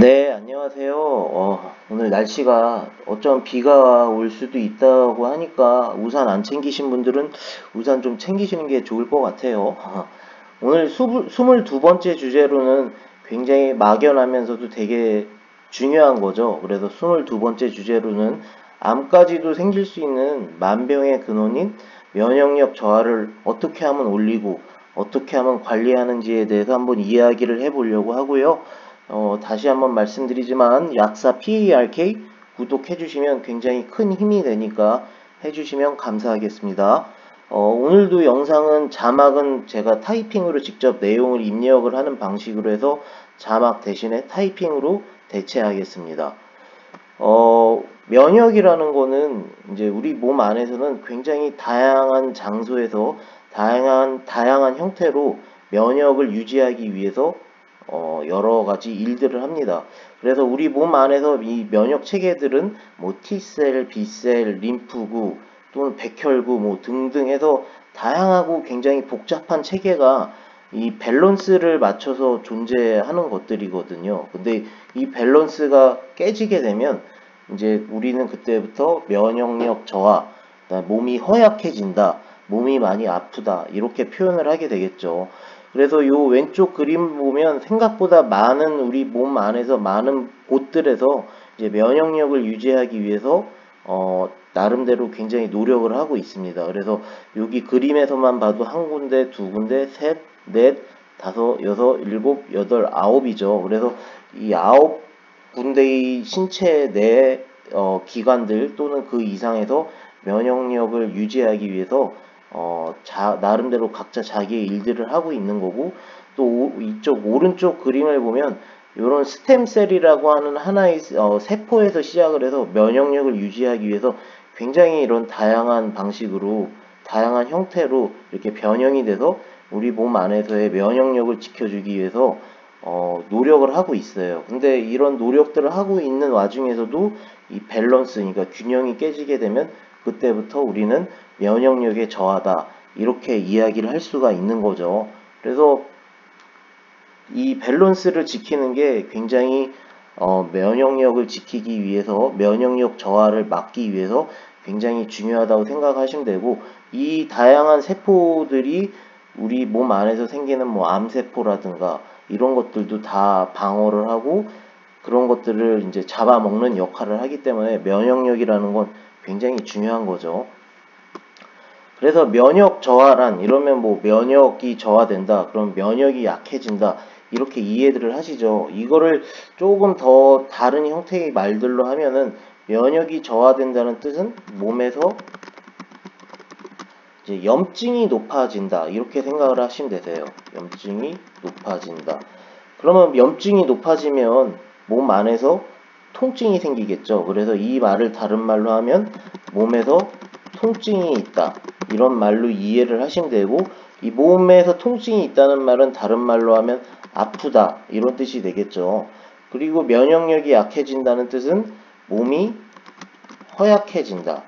네, 안녕하세요. 오늘 날씨가 어쩜 비가 올 수도 있다고 하니까 우산 안 챙기신 분들은 우산 좀 챙기시는 게 좋을 것 같아요. 오늘 22번째 주제로는 굉장히 막연하면서도 되게 중요한 거죠. 그래서 22번째 주제로는 암까지도 생길 수 있는 만병의 근원인 면역력 저하를 어떻게 하면 올리고 어떻게 하면 관리하는지에 대해서 한번 이야기를 해보려고 하고요. 다시 한번 말씀드리지만 약사 PARK 구독해주시면 굉장히 큰 힘이 되니까 해주시면 감사하겠습니다. 오늘도 영상은 자막은 제가 타이핑으로 직접 내용을 입력을 하는 방식으로 해서 자막 대신에 타이핑으로 대체하겠습니다. 면역이라는 거는 이제 우리 몸 안에서는 굉장히 다양한 장소에서 다양한 형태로 면역을 유지하기 위해서 여러 가지 일들을 합니다. 그래서 우리 몸 안에서 이 면역 체계들은 뭐 T셀, B셀, 림프구 또는 백혈구 뭐 등등 해서 다양하고 굉장히 복잡한 체계가 이 밸런스를 맞춰서 존재하는 것들이거든요. 근데 이 밸런스가 깨지게 되면 이제 우리는 그때부터 면역력 저하, 몸이 허약해진다, 몸이 많이 아프다 이렇게 표현을 하게 되겠죠. 그래서 요 왼쪽 그림 보면 생각보다 많은 우리 몸 안에서 많은 곳들에서 이제 면역력을 유지하기 위해서 나름대로 굉장히 노력을 하고 있습니다. 그래서 여기 그림에서만 봐도 한 군데, 두 군데, 셋, 넷, 다섯, 여섯, 일곱, 여덟, 아홉이죠. 그래서 이 아홉 군데의 신체 내 기관들 또는 그 이상에서 면역력을 유지하기 위해서 나름대로 각자 자기의 일들을 하고 있는 거고, 또 이쪽 오른쪽 그림을 보면 이런 스템셀이라고 하는 하나의 세포에서 시작을 해서 면역력을 유지하기 위해서 굉장히 이런 다양한 방식으로 다양한 형태로 이렇게 변형이 돼서 우리 몸 안에서의 면역력을 지켜주기 위해서 노력을 하고 있어요. 근데 이런 노력들을 하고 있는 와중에서도 이 밸런스, 그러니까 균형이 깨지게 되면 그때부터 우리는 면역력의 저하다 이렇게 이야기를 할 수가 있는 거죠. 그래서 이 밸런스를 지키는 게 굉장히 면역력을 지키기 위해서 면역력 저하를 막기 위해서 굉장히 중요하다고 생각하시면 되고, 이 다양한 세포들이 우리 몸 안에서 생기는 뭐 암세포라든가 이런 것들도 다 방어를 하고 그런 것들을 이제 잡아먹는 역할을 하기 때문에 면역력이라는 건 굉장히 중요한 거죠. 그래서 면역 저하란 이러면 뭐 면역이 저하된다, 그럼 면역이 약해진다 이렇게 이해들을 하시죠. 이거를 조금 더 다른 형태의 말들로 하면은 면역이 저하된다는 뜻은 몸에서 이제 염증이 높아진다 이렇게 생각을 하시면 되세요. 염증이 높아진다. 그러면 염증이 높아지면 몸 안에서 통증이 생기겠죠. 그래서 이 말을 다른 말로 하면 몸에서 통증이 있다 이런 말로 이해를 하시면 되고, 이 몸에서 통증이 있다는 말은 다른 말로 하면 아프다 이런 뜻이 되겠죠. 그리고 면역력이 약해진다는 뜻은 몸이 허약해진다.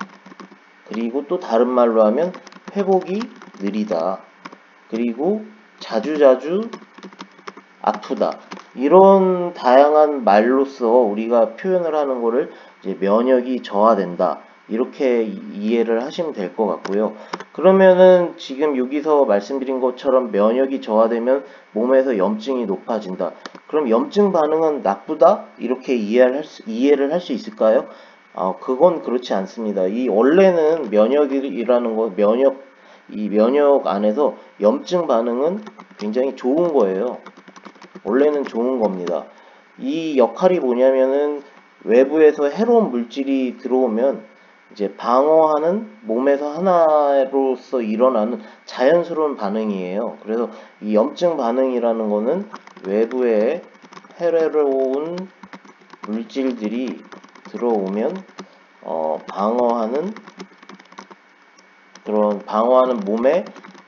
그리고 또 다른 말로 하면 회복이 느리다. 그리고 자주자주 아프다. 이런 다양한 말로써 우리가 표현을 하는 거를 이제 면역이 저하된다 이렇게 이해를 하시면 될 것 같고요. 그러면은 지금 여기서 말씀드린 것처럼 면역이 저하되면 몸에서 염증이 높아진다. 그럼 염증 반응은 나쁘다? 이렇게 이해를 할 수 있을까요? 그건 그렇지 않습니다. 이 원래는 면역이라는 거, 이 면역 안에서 염증 반응은 굉장히 좋은 거예요. 원래는 좋은 겁니다. 이 역할이 뭐냐면은 외부에서 해로운 물질이 들어오면 이제 방어하는 몸에서 하나로서 일어나는 자연스러운 반응이에요. 그래서 이 염증 반응이라는 거는 외부에 해로운 물질들이 들어오면 방어하는 몸의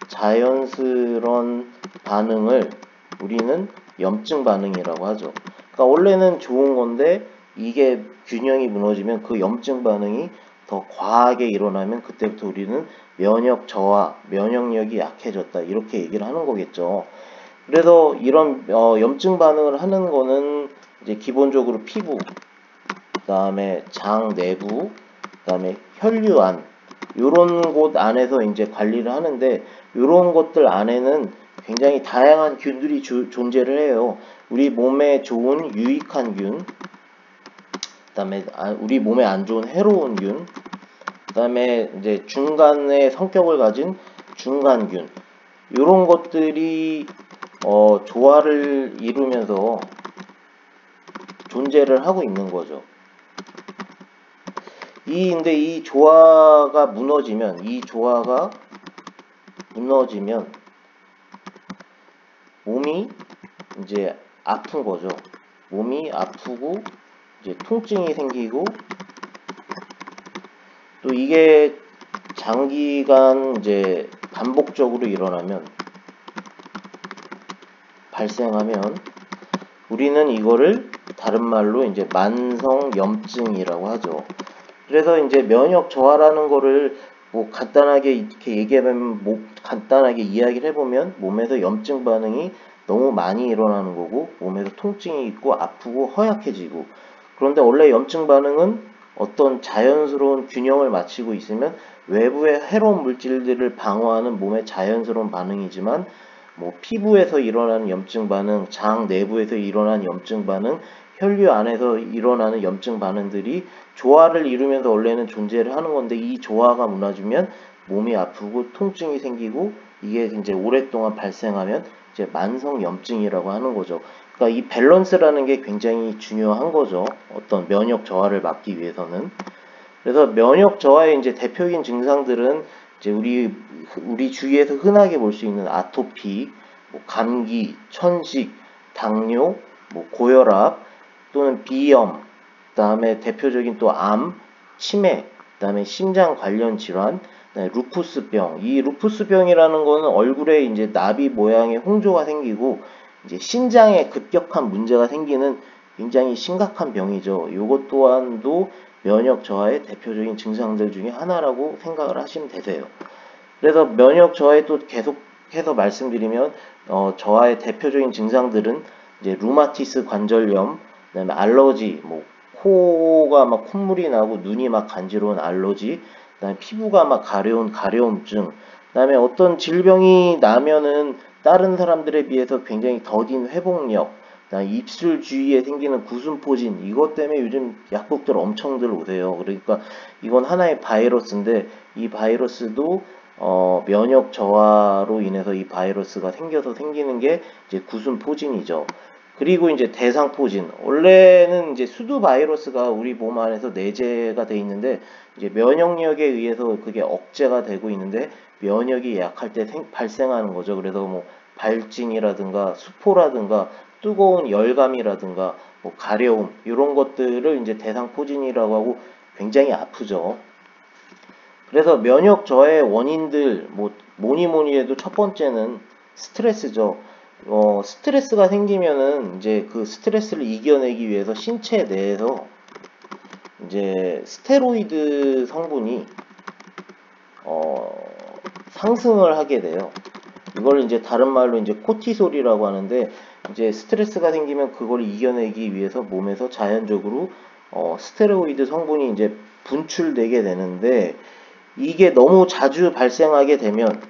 자연스러운 반응을 우리는 염증 반응이라고 하죠. 그러니까 원래는 좋은 건데 이게 균형이 무너지면 그 염증 반응이 더 과하게 일어나면 그때부터 우리는 면역 저하, 면역력이 약해졌다 이렇게 얘기를 하는 거겠죠. 그래서 이런 염증 반응을 하는 거는 이제 기본적으로 피부, 그 다음에 장 내부, 그 다음에 혈류안, 요런 곳 안에서 이제 관리를 하는데, 요런 것들 안에는 굉장히 다양한 균들이 존재를 해요. 우리 몸에 좋은 유익한 균, 그 다음에 우리 몸에 안 좋은 해로운 균, 그 다음에 이제 중간의 성격을 가진 중간균, 요런 것들이 조화를 이루면서 존재를 하고 있는 거죠. 근데 이 조화가 무너지면, 몸이 이제 아픈 거죠. 몸이 아프고 이제 통증이 생기고, 또 이게 장기간 이제 반복적으로 발생하면 우리는 이거를 다른 말로 이제 만성염증이라고 하죠. 그래서 이제 면역 저하라는 거를 뭐 간단하게 이렇게 얘기하면, 간단하게 이야기를 해보면 몸에서 염증 반응이 너무 많이 일어나는 거고, 몸에서 통증이 있고 아프고 허약해지고. 그런데 원래 염증 반응은 어떤 자연스러운 균형을 맞추고 있으면 외부의 해로운 물질들을 방어하는 몸의 자연스러운 반응이지만, 뭐 피부에서 일어나는 염증 반응, 장 내부에서 일어나는 염증 반응, 혈류 안에서 일어나는 염증 반응들이 조화를 이루면서 원래는 존재를 하는 건데, 이 조화가 무너지면 몸이 아프고 통증이 생기고, 이게 이제 오랫동안 발생하면 이제 만성염증이라고 하는 거죠. 그러니까 이 밸런스라는 게 굉장히 중요한 거죠. 어떤 면역 저하를 막기 위해서는. 그래서 면역 저하의 이제 대표적인 증상들은 이제 우리 주위에서 흔하게 볼 수 있는 아토피, 뭐 감기, 천식, 당뇨, 뭐 고혈압 또는 비염, 그다음에 대표적인 또 암, 치매, 그다음에 심장 관련 질환, 루푸스병. 이 루푸스병이라는 거는 얼굴에 이제 나비 모양의 홍조가 생기고 이제 신장에 급격한 문제가 생기는 굉장히 심각한 병이죠. 이것 또한도 면역 저하의 대표적인 증상들 중에 하나라고 생각을 하시면 되세요. 그래서 면역 저하에 또 계속해서 말씀드리면, 저하의 대표적인 증상들은 이제 루마티스 관절염, 그다음에 알러지, 뭐 코가 막 콧물이 나고 눈이 막 간지러운 알러지, 그다음에 피부가 막 가려운 가려움증, 그다음에 어떤 질병이 나면은 다른 사람들에 비해서 굉장히 더딘 회복력, 입술 주위에 생기는 구순포진, 이것 때문에 요즘 약국들 엄청들 오세요. 그러니까 이건 하나의 바이러스인데, 이 바이러스도 면역 저하로 인해서 이 바이러스가 생겨서 생기는 게 이제 구순포진이죠. 그리고 이제 대상포진. 원래는 이제 수두 바이러스가 우리 몸 안에서 내재가 돼 있는데, 이제 면역력에 의해서 그게 억제가 되고 있는데, 면역이 약할 때 발생하는 거죠. 그래서 뭐 발진이라든가 수포라든가 뜨거운 열감이라든가 뭐 가려움, 이런 것들을 이제 대상포진이라고 하고 굉장히 아프죠. 그래서 면역 저하의 원인들, 뭐니 해도 첫 번째는 스트레스죠. 스트레스가 생기면은 이제 그 스트레스를 이겨내기 위해서 신체 내에서 이제 스테로이드 성분이 상승을 하게 돼요. 이걸 이제 다른 말로 이제 코티솔이라고 하는데, 이제 스트레스가 생기면 그걸 이겨내기 위해서 몸에서 자연적으로 스테로이드 성분이 이제 분출되게 되는데, 이게 너무 자주 발생하게 되면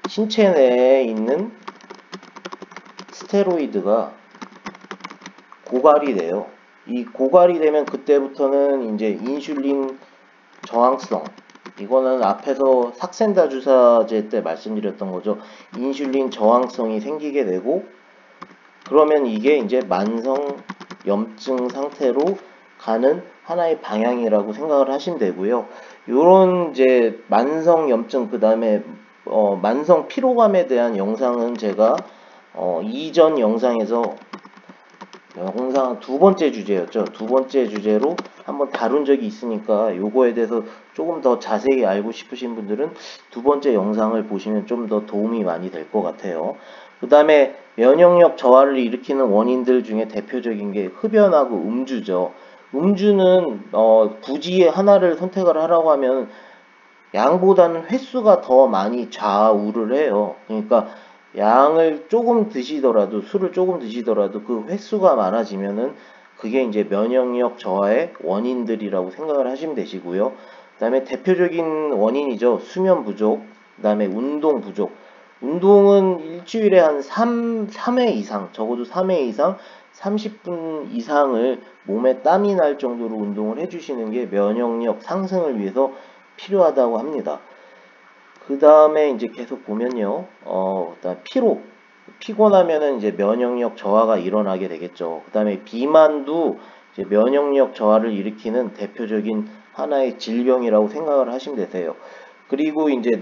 신체 내에 있는 스테로이드가 고갈이 돼요. 이 고갈이 되면 그때부터는 이제 인슐린 저항성, 이거는 앞에서 삭센다 주사제 때 말씀드렸던 거죠. 인슐린 저항성이 생기게 되고, 그러면 이게 이제 만성 염증 상태로 가는 하나의 방향이라고 생각을 하시면 되고요. 요런 이제 만성 염증, 그 다음에 만성 피로감에 대한 영상은 제가 이전 영상 두 번째 주제였죠. 두 번째 주제로 한번 다룬 적이 있으니까, 요거에 대해서 조금 더 자세히 알고 싶으신 분들은 두 번째 영상을 보시면 좀 더 도움이 많이 될 것 같아요. 그 다음에 면역력 저하를 일으키는 원인들 중에 대표적인 게 흡연하고 음주죠. 음주는 굳이 하나를 선택을 하라고 하면 양보다는 횟수가 더 많이 좌우를 해요. 그러니까 양을 조금 드시더라도, 술을 조금 드시더라도 그 횟수가 많아지면은 그게 이제 면역력 저하의 원인들이라고 생각을 하시면 되시고요. 그다음에 대표적인 원인이죠. 수면 부족, 그다음에 운동 부족. 운동은 일주일에 한 3회 이상, 적어도 3회 이상 30분 이상을 몸에 땀이 날 정도로 운동을 해주시는 게 면역력 상승을 위해서 필요하다고 합니다. 그 다음에 이제 계속 보면요, 그다음 피곤하면은 이제 면역력 저하가 일어나게 되겠죠. 그 다음에 비만도 이제 면역력 저하를 일으키는 대표적인 하나의 질병이라고 생각을 하시면 되세요. 그리고 이제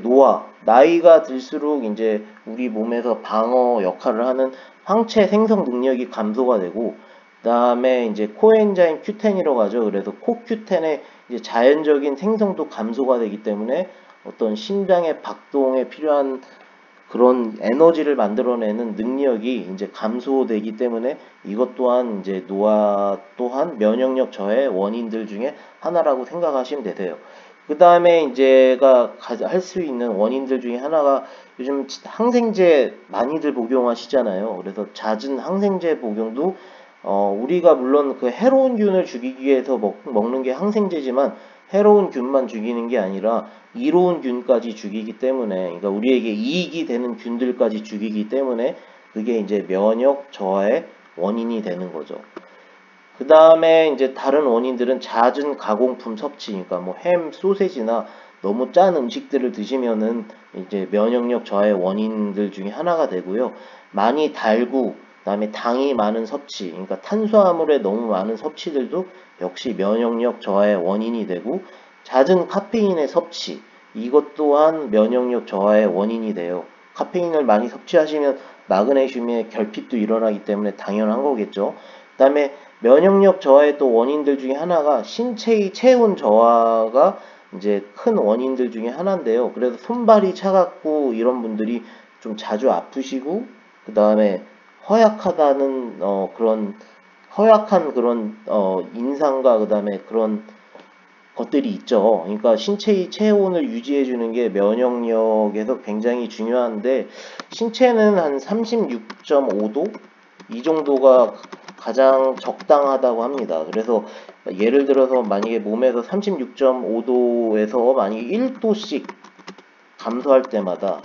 나이가 들수록 이제 우리 몸에서 방어 역할을 하는 항체 생성 능력이 감소가 되고, 그다음에 이제 코엔자임 Q10이라고 하죠. 그래서 코Q10의 이제 자연적인 생성도 감소가 되기 때문에 어떤 심장의 박동에 필요한 그런 에너지를 만들어내는 능력이 이제 감소되기 때문에 이것 또한 이제 노화 또한 면역력 저하의 원인들 중에 하나라고 생각하시면 되세요. 그 다음에 이제가 할 수 있는 원인들 중에 하나가 요즘 항생제 많이들 복용하시잖아요. 그래서 잦은 항생제 복용도 우리가 물론 그 해로운 균을 죽이기 위해서 먹는 게 항생제지만 해로운 균만 죽이는 게 아니라 이로운 균까지 죽이기 때문에, 그러니까 우리에게 이익이 되는 균들까지 죽이기 때문에 그게 이제 면역 저하의 원인이 되는 거죠. 그 다음에 이제 다른 원인들은 잦은 가공품 섭취, 그러니까 뭐 햄, 소세지나 너무 짠 음식들을 드시면은 이제 면역력 저하의 원인들 중에 하나가 되고요. 많이 달고, 그다음에 당이 많은 섭취, 그러니까 탄수화물의 너무 많은 섭취들도 역시 면역력 저하의 원인이 되고, 잦은 카페인의 섭취, 이것 또한 면역력 저하의 원인이 돼요. 카페인을 많이 섭취하시면 마그네슘의 결핍도 일어나기 때문에 당연한 거겠죠. 그다음에 면역력 저하의 또 원인들 중에 하나가 신체의 체온 저하가 이제 큰 원인들 중에 하나인데요. 그래서 손발이 차갑고 이런 분들이 좀 자주 아프시고, 그 다음에 허약하다는 그런 허약한 그런 인상과 그 다음에 그런 것들이 있죠. 그러니까 신체의 체온을 유지해 주는 게 면역력에서 굉장히 중요한데, 신체는 한 36.5도 이 정도가 가장 적당하다고 합니다. 그래서 예를 들어서 만약에 몸에서 36.5도에서 만약에 1도씩 감소할 때마다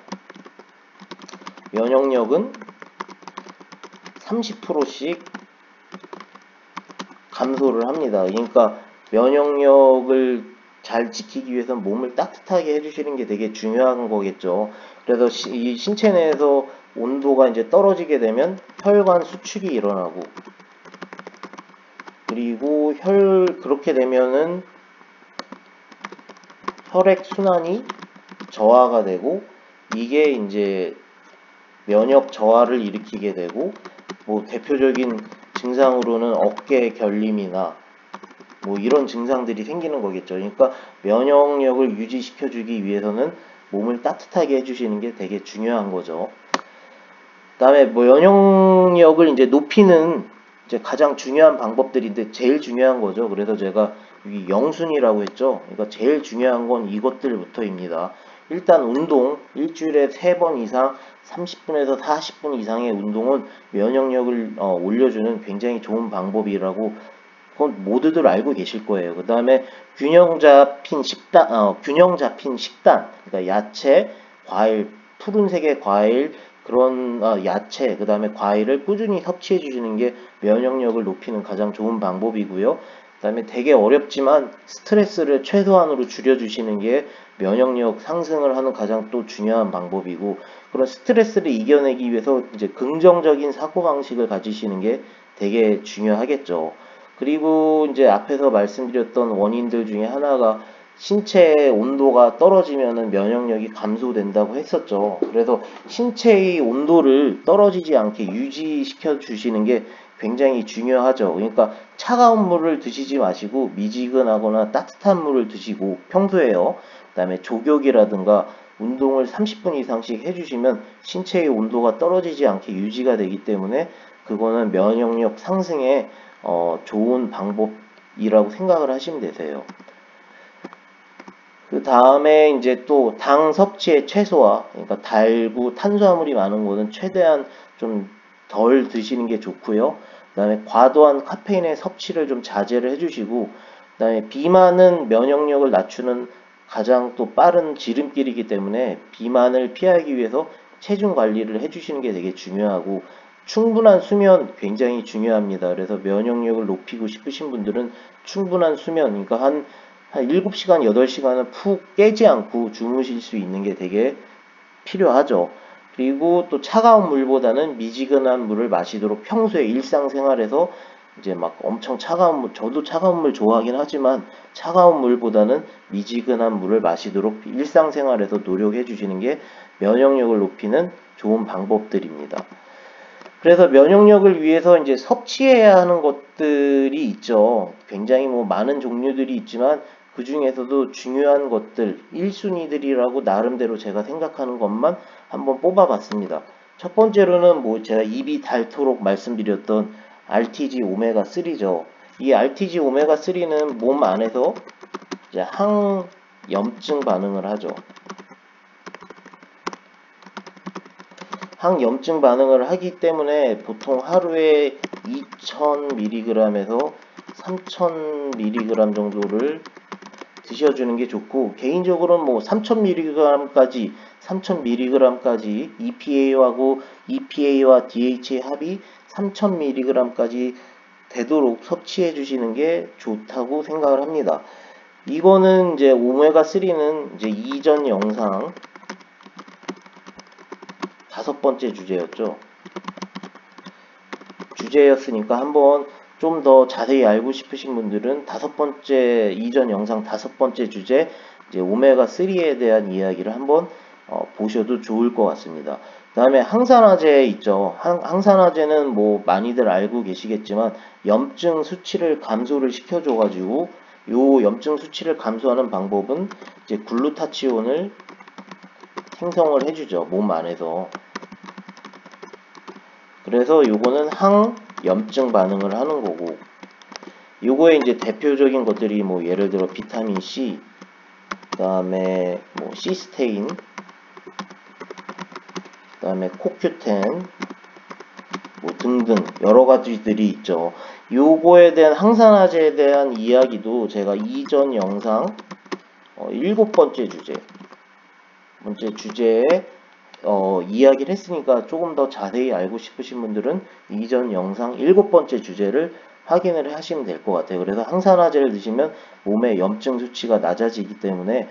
면역력은 30%씩 감소를 합니다. 그러니까 면역력을 잘 지키기 위해서 몸을 따뜻하게 해주시는 게 되게 중요한 거겠죠. 그래서 이 신체 내에서 온도가 이제 떨어지게 되면 혈관 수축이 일어나고, 그리고 그렇게 되면은 혈액 순환이 저하가 되고, 이게 이제 면역 저하를 일으키게 되고, 뭐 대표적인 증상으로는 어깨 결림이나 뭐 이런 증상들이 생기는 거겠죠. 그러니까 면역력을 유지시켜 주기 위해서는 몸을 따뜻하게 해주시는 게 되게 중요한 거죠. 그다음에 뭐 면역력을 이제 높이는 이제 가장 중요한 방법들인데 제일 중요한 거죠. 그래서 제가 여기 영순이라고 했죠. 그러니까 제일 중요한 건 이것들부터입니다. 일단 운동, 일주일에 3번 이상 30분에서 40분 이상의 운동은 면역력을 올려주는 굉장히 좋은 방법이라고 그건 모두들 알고 계실 거예요. 그 다음에 균형 잡힌 식단, 그러니까 야채, 과일, 푸른색의 과일, 그런 야채, 그 다음에 과일을 꾸준히 섭취해 주시는 게 면역력을 높이는 가장 좋은 방법이고요. 그 다음에 되게 어렵지만 스트레스를 최소한으로 줄여주시는 게 면역력 상승을 하는 가장 또 중요한 방법이고, 그런 스트레스를 이겨내기 위해서 이제 긍정적인 사고방식을 가지시는 게 되게 중요하겠죠. 그리고 이제 앞에서 말씀드렸던 원인들 중에 하나가 신체의 온도가 떨어지면은 면역력이 감소된다고 했었죠. 그래서 신체의 온도를 떨어지지 않게 유지시켜 주시는 게 굉장히 중요하죠. 그러니까 차가운 물을 드시지 마시고 미지근하거나 따뜻한 물을 드시고 평소에요. 그다음에 족욕이라든가 운동을 30분 이상씩 해주시면 신체의 온도가 떨어지지 않게 유지가 되기 때문에 그거는 면역력 상승에 좋은 방법이라고 생각을 하시면 되세요. 그 다음에 이제 또 당 섭취의 최소화, 그러니까 달고 탄수화물이 많은 거는 최대한 좀 덜 드시는 게 좋고요. 그 다음에 과도한 카페인의 섭취를 좀 자제를 해주시고, 그 다음에 비만은 면역력을 낮추는 가장 또 빠른 지름길이기 때문에 비만을 피하기 위해서 체중 관리를 해주시는 게 되게 중요하고, 충분한 수면 굉장히 중요합니다. 그래서 면역력을 높이고 싶으신 분들은 충분한 수면, 그러니까 한 7시간, 8시간은 푹 깨지 않고 주무실 수 있는 게 되게 필요하죠. 그리고 또 차가운 물보다는 미지근한 물을 마시도록 평소에 일상생활에서 이제 막 엄청 차가운 물, 저도 차가운 물 좋아하긴 하지만 차가운 물보다는 미지근한 물을 마시도록 일상생활에서 노력해 주시는 게 면역력을 높이는 좋은 방법들입니다. 그래서 면역력을 위해서 이제 섭취해야 하는 것들이 있죠. 굉장히 뭐 많은 종류들이 있지만 그 중에서도 중요한 것들, 1순위들이라고 나름대로 제가 생각하는 것만 한번 뽑아봤습니다. 첫 번째로는 뭐 제가 입이 닳도록 말씀드렸던 RTG 오메가3죠. 이 RTG 오메가3는 몸 안에서 이제 항염증 반응을 하죠. 항염증 반응을 하기 때문에 보통 하루에 2000mg에서 3000mg 정도를 드셔주는 게 좋고, 개인적으로는 뭐 3000mg까지 EPA와 DHA 합이 3000mg까지 되도록 섭취해 주시는 게 좋다고 생각을 합니다. 이거는 이제 오메가3는 이제 이전 영상 5번째 주제였으니까 한번 좀 더 자세히 알고 싶으신 분들은 이전 영상 5번째 주제, 이제 오메가3에 대한 이야기를 한번 보셔도 좋을 것 같습니다. 그 다음에 항산화제 있죠. 항산화제는 뭐 많이들 알고 계시겠지만 염증 수치를 감소를 시켜줘가지고, 요 염증 수치를 감소하는 방법은 이제 글루타치온을 생성을 해주죠. 몸 안에서. 그래서 요거는 항염증 반응을 하는 거고, 요거에 이제 대표적인 것들이 뭐 예를 들어 비타민 C, 그 다음에 뭐 시스테인, 그 다음에 코큐텐, 뭐 등등 여러 가지들이 있죠. 요거에 대한 항산화제에 대한 이야기도 제가 이전 영상 7번째 주제에 이야기를 했으니까 조금 더 자세히 알고 싶으신 분들은 이전 영상 7번째 주제를 확인을 하시면 될 것 같아요. 그래서 항산화제를 드시면 몸의 염증 수치가 낮아지기 때문에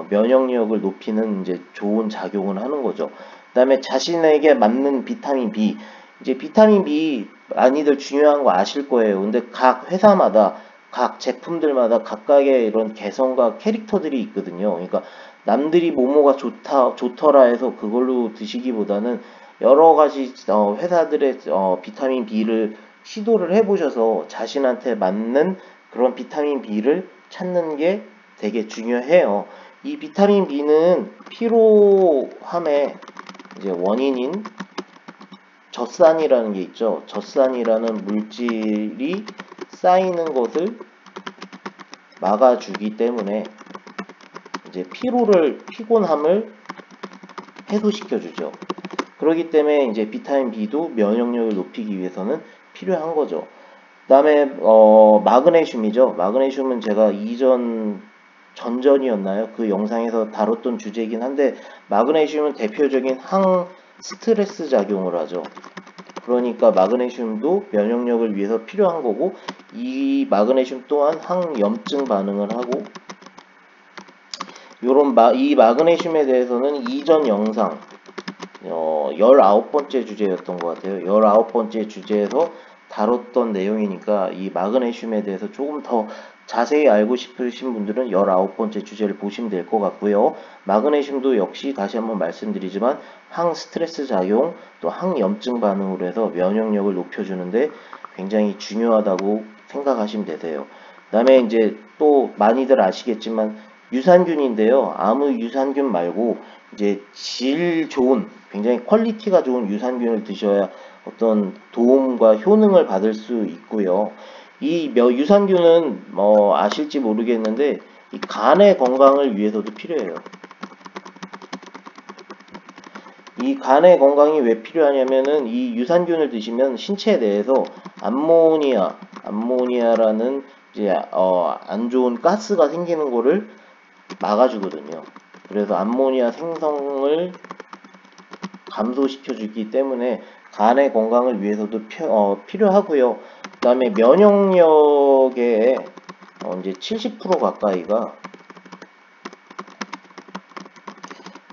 면역력을 높이는 이제 좋은 작용을 하는 거죠. 그 다음에 자신에게 맞는 비타민 B, 이제 비타민 B 많이들 중요한 거 아실 거예요. 근데 각 회사마다 각 제품들마다 각각의 이런 개성과 캐릭터들이 있거든요. 그러니까 남들이 뭐뭐가 좋더라 해서 그걸로 드시기보다는 여러 가지 회사들의 비타민 B를 시도를 해보셔서 자신한테 맞는 그런 비타민 B를 찾는 게 되게 중요해요. 이 비타민 B는 피로함의 이제 원인인 젖산이라는 게 있죠. 젖산이라는 물질이 쌓이는 것을 막아주기 때문에 이제 피곤함을 해소시켜주죠. 그렇기 때문에 이제 비타민 B도 면역력을 높이기 위해서는 필요한 거죠. 그 다음에 마그네슘이죠. 마그네슘은 제가 전전이었나요? 그 영상에서 다뤘던 주제이긴 한데, 마그네슘은 대표적인 항스트레스 작용을 하죠. 그러니까 마그네슘도 면역력을 위해서 필요한 거고, 이 마그네슘 또한 항염증 반응을 하고, 이 마그네슘에 대해서는 이전 영상 19번째 주제였던 것 같아요. 19번째 주제에서 다뤘던 내용이니까 이 마그네슘에 대해서 조금 더 자세히 알고 싶으신 분들은 19번째 주제를 보시면 될 것 같고요. 마그네슘도 역시 다시 한번 말씀드리지만 항스트레스 작용, 또 항염증 반응으로 해서 면역력을 높여주는데 굉장히 중요하다고 생각하시면 되세요. 그 다음에 이제 또 많이들 아시겠지만 유산균인데요. 아무 유산균 말고 이제 질 좋은, 굉장히 퀄리티가 좋은 유산균을 드셔야 어떤 도움과 효능을 받을 수 있고요. 이 유산균은 아실지 모르겠는데 이 간의 건강을 위해서도 필요해요. 이 간의 건강이 왜 필요하냐면은 이 유산균을 드시면 신체 내에서 암모니아라는 이제 안 좋은 가스가 생기는 거를 막아주거든요. 그래서 암모니아 생성을 감소시켜 주기 때문에 간의 건강을 위해서도 필요하고요. 그 다음에 면역력의 이제 70% 가까이가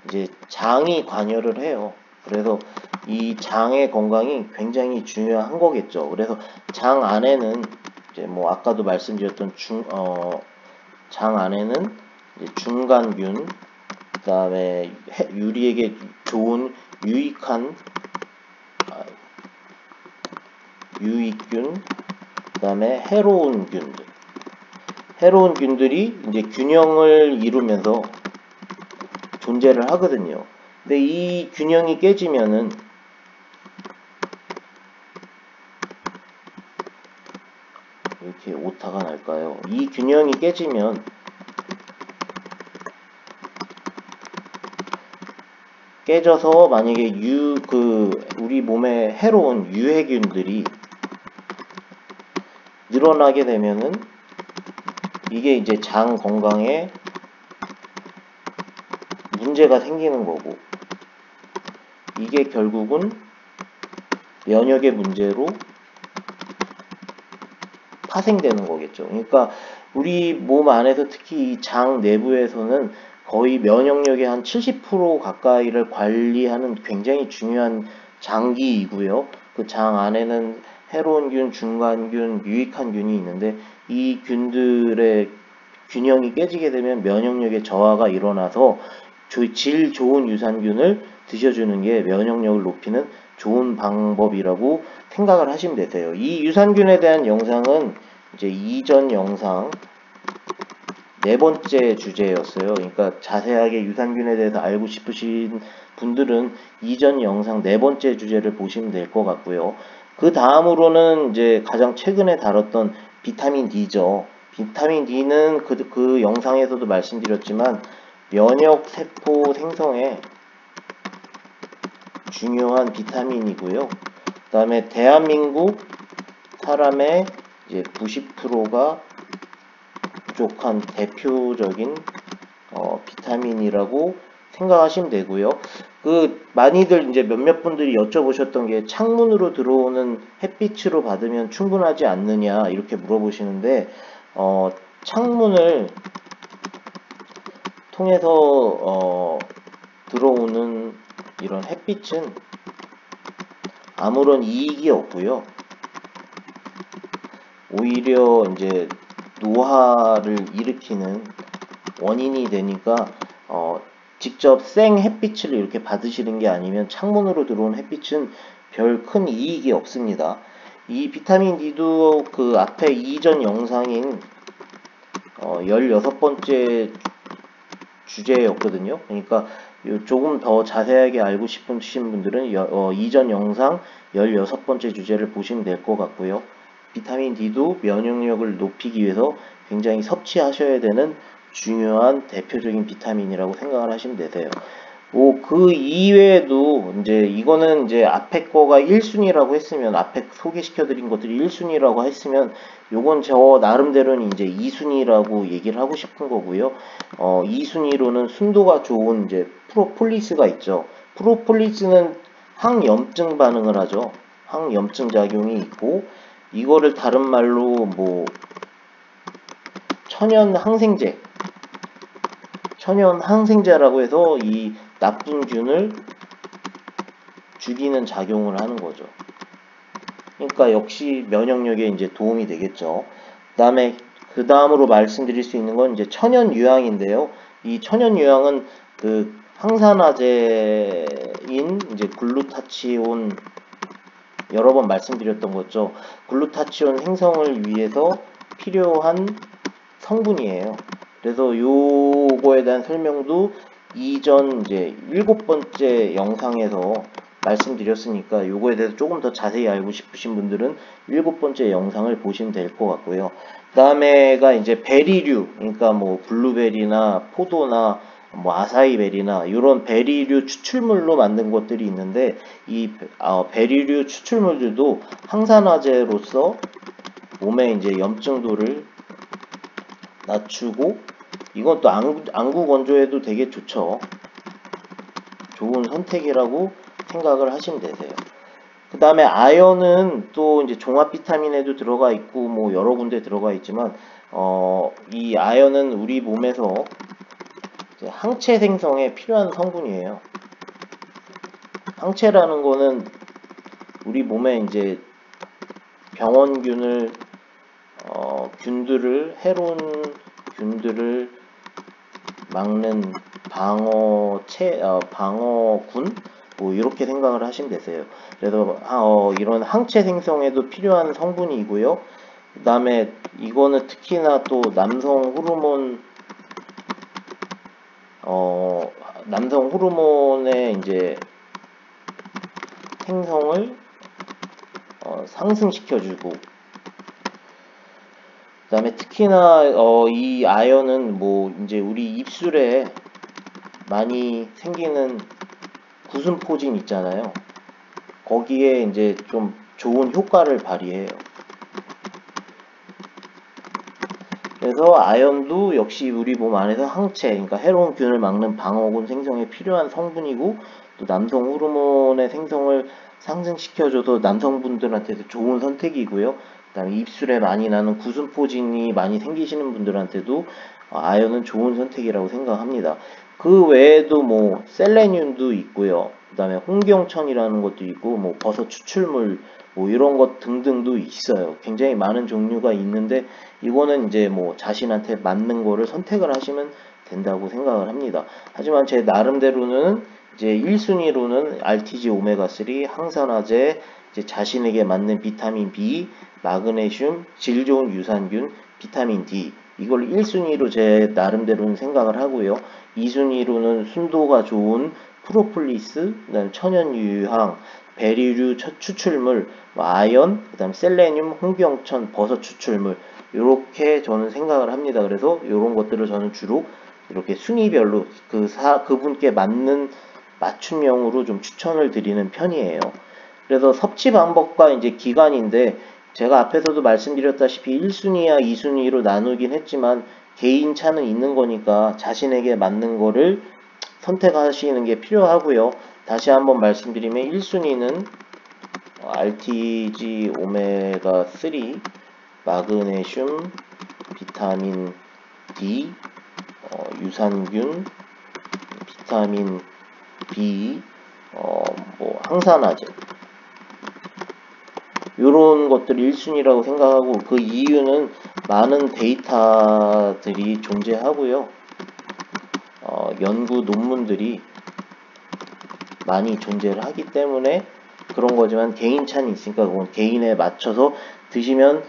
이제 장이 관여를 해요. 그래서 이 장의 건강이 굉장히 중요한 거겠죠. 그래서 장 안에는 이제 뭐 아까도 말씀드렸던 장 안에는 이제 중간균, 그 다음에 유리에게 좋은 유익균, 그 다음에 해로운 균들이 이제 균형을 이루면서 존재를 하거든요. 근데 이 균형이 깨지면은 이렇게 오타가 날까요? 이 균형이 깨지면 깨져서 만약에 우리 몸에 해로운 유해균들이 늘어나게 되면은 이게 이제 장 건강에 문제가 생기는 거고, 이게 결국은 면역의 문제로 파생되는 거겠죠. 그러니까 우리 몸 안에서 특히 이 장 내부에서는 거의 면역력의 한 70% 가까이를 관리하는 굉장히 중요한 장기이고요. 그 장 안에는 해로운 균, 중간균, 유익한 균이 있는데 이 균들의 균형이 깨지게 되면 면역력의 저하가 일어나서 질 좋은 유산균을 드셔주는 게 면역력을 높이는 좋은 방법이라고 생각을 하시면 되세요. 이 유산균에 대한 영상은 이제 이전 영상 4번째 주제였어요. 그러니까 자세하게 유산균에 대해서 알고 싶으신 분들은 이전 영상 4번째 주제를 보시면 될 것 같고요. 그 다음으로는 이제 가장 최근에 다뤘던 비타민 D죠. 비타민 D는 그 영상에서도 말씀드렸지만 면역세포 생성에 중요한 비타민이고요. 그 다음에 대한민국 사람의 이제 90%가 부족한 대표적인 비타민이라고 생각하시면 되고요. 많이들 이제 몇몇 분들이 여쭤보셨던 게 창문으로 들어오는 햇빛으로 받으면 충분하지 않느냐 이렇게 물어보시는데 창문을 통해서 들어오는 이런 햇빛은 아무런 이익이 없고요. 오히려 이제 노화를 일으키는 원인이 되니까 직접 생 햇빛을 이렇게 받으시는 게 아니면 창문으로 들어온 햇빛은 별 큰 이익이 없습니다. 이 비타민 D도 그 앞에 이전 영상인 16번째 주제였거든요. 그러니까 조금 더 자세하게 알고 싶으신 분들은 이전 영상 16번째 주제를 보시면 될 것 같고요. 비타민 D도 면역력을 높이기 위해서 굉장히 섭취하셔야 되는 중요한 대표적인 비타민이라고 생각을 하시면 되세요. 그 이외에도 이거는 이제 앞에 거가 1순위라고 했으면, 앞에 소개시켜드린 것들이 1순위라고 했으면 요건 저 나름대로는 이제 2순위라고 얘기를 하고 싶은 거고요. 2순위로는 순도가 좋은 이제 프로폴리스가 있죠. 프로폴리스는 항염증 반응을 하죠. 항염증 작용이 있고, 이거를 다른 말로 뭐 천연 항생제라고 해서 이 나쁜 균을 죽이는 작용을 하는 거죠. 그러니까 역시 면역력에 이제 도움이 되겠죠. 그 다음으로 말씀드릴 수 있는 건 이제 천연 유황인데요. 이 천연 유황은 그 항산화제인 이제 글루타치온, 여러 번 말씀드렸던 거죠. 글루타치온 생성을 위해서 필요한 성분이에요. 그래서 요거에 대한 설명도 이전 이제 7번째 영상에서 말씀드렸으니까 요거에 대해서 조금 더 자세히 알고 싶으신 분들은 7번째 영상을 보시면 될 것 같고요. 다음에가 이제 베리류, 그러니까 뭐 블루베리나 포도나 뭐 아사이베리나 이런 베리류 추출물로 만든 것들이 있는데 이 베리류 추출물들도 항산화제로서 몸의 이제 염증도를 낮추고 이건 또 안구 건조에도 되게 좋죠. 좋은 선택이라고 생각을 하시면 되세요. 그 다음에 아연은 또 이제 종합 비타민에도 들어가 있고 뭐 여러 군데 들어가 있지만 이 아연은 우리 몸에서 이제 항체 생성에 필요한 성분이에요. 항체라는 거는 우리 몸에 이제 병원균을 해로운 균들을 막는 방어군 뭐 이렇게 생각을 하시면 되세요. 그래서 이런 항체 생성에도 필요한 성분이고요. 그 다음에 이거는 특히나 또 남성 호르몬의 이제 생성을 상승시켜주고, 그 다음에 특히나 이 아연은 뭐 이제 우리 입술에 많이 생기는 구순포진 있잖아요. 거기에 이제 좀 좋은 효과를 발휘해요. 그래서 아연도 역시 우리 몸 안에서 항체, 그러니까 해로운 균을 막는 방어군 생성에 필요한 성분이고, 또 남성 호르몬의 생성을 상승시켜줘서 남성분들한테도 좋은 선택이고요. 그 다음에 입술에 많이 나는 구순포진이 많이 생기시는 분들한테도 아연은 좋은 선택이라고 생각합니다. 그 외에도 뭐 셀레늄도 있고요. 그 다음에 홍경천이라는 것도 있고, 뭐 버섯 추출물 뭐 이런 것 등등도 있어요. 굉장히 많은 종류가 있는데 이거는 이제 뭐 자신한테 맞는 거를 선택을 하시면 된다고 생각을 합니다. 하지만 제 나름대로는 이제 1순위로는 RTG 오메가3, 항산화제, 이제 자신에게 맞는 비타민 B, 마그네슘, 질 좋은 유산균, 비타민 D 이걸 1순위로 제 나름대로는 생각을 하고요. 2순위로는 순도가 좋은 프로폴리스, 그다음 천연유황, 베리류 추출물, 아연, 그다음 셀레늄, 홍경천, 버섯 추출물 이렇게 저는 생각을 합니다. 그래서 이런 것들을 저는 주로 이렇게 순위별로 그분께 맞는 맞춤형으로 좀 추천을 드리는 편이에요. 그래서 섭취 방법과 이제 기간인데 제가 앞에서도 말씀드렸다시피 1순위와 2순위로 나누긴 했지만 개인 차는 있는 거니까 자신에게 맞는 거를 선택하시는 게 필요하고요. 다시 한번 말씀드리면 1순위는 RTG 오메가3, 마그네슘, 비타민 D, 유산균, 비타민 B, 뭐 항산화제 이런 것들이 1순위라고 생각하고 그 이유는 많은 데이터들이 존재하고요. 연구 논문들이 많이 존재를 하기 때문에 그런 거지만 개인 차는 있으니까 그건 개인에 맞춰서 드시면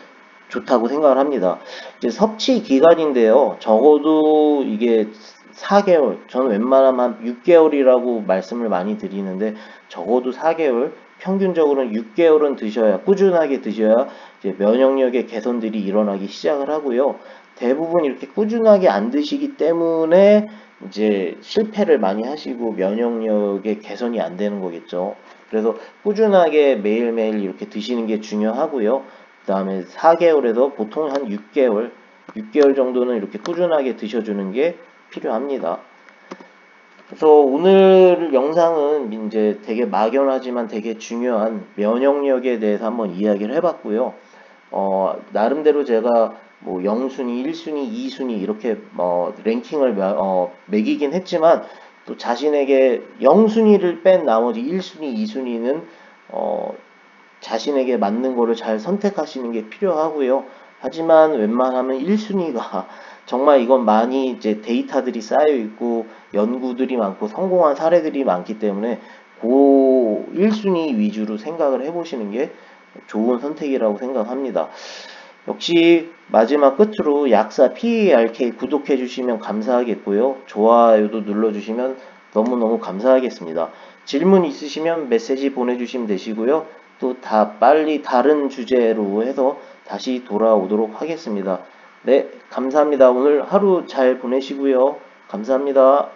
좋다고 생각을 합니다. 이제 섭취 기간인데요. 적어도 이게 4개월, 저는 웬만하면 한 6개월이라고 말씀을 많이 드리는데 적어도 4개월, 평균적으로는 6개월은 드셔야, 꾸준하게 드셔야 이제 면역력의 개선들이 일어나기 시작을 하고요. 대부분 이렇게 꾸준하게 안 드시기 때문에 이제 실패를 많이 하시고 면역력의 개선이 안 되는 거겠죠. 그래서 꾸준하게 매일매일 이렇게 드시는 게 중요하고요. 그 다음에 4개월에서 보통 한 6개월 정도는 이렇게 꾸준하게 드셔주는 게 필요합니다. 그래서 오늘 영상은 이제 되게 막연하지만 되게 중요한 면역력에 대해서 한번 이야기를 해봤고요. 나름대로 제가 뭐 0순위, 1순위, 2순위 이렇게 랭킹을 매기긴 했지만 또 자신에게 0순위를 뺀 나머지 1순위, 2순위는 자신에게 맞는 거를 잘 선택하시는 게 필요하고요. 하지만 웬만하면 1순위가 정말 이건 많이 이제 데이터들이 쌓여 있고 연구들이 많고 성공한 사례들이 많기 때문에 그 1순위 위주로 생각을 해보시는 게 좋은 선택이라고 생각합니다. 역시 마지막 끝으로 약사 PARK 구독해 주시면 감사하겠고요. 좋아요도 눌러주시면 너무너무 감사하겠습니다. 질문 있으시면 메시지 보내주시면 되시고요. 또 빨리 다른 주제로 해서 다시 돌아오도록 하겠습니다. 네, 감사합니다. 오늘 하루 잘 보내시고요. 감사합니다.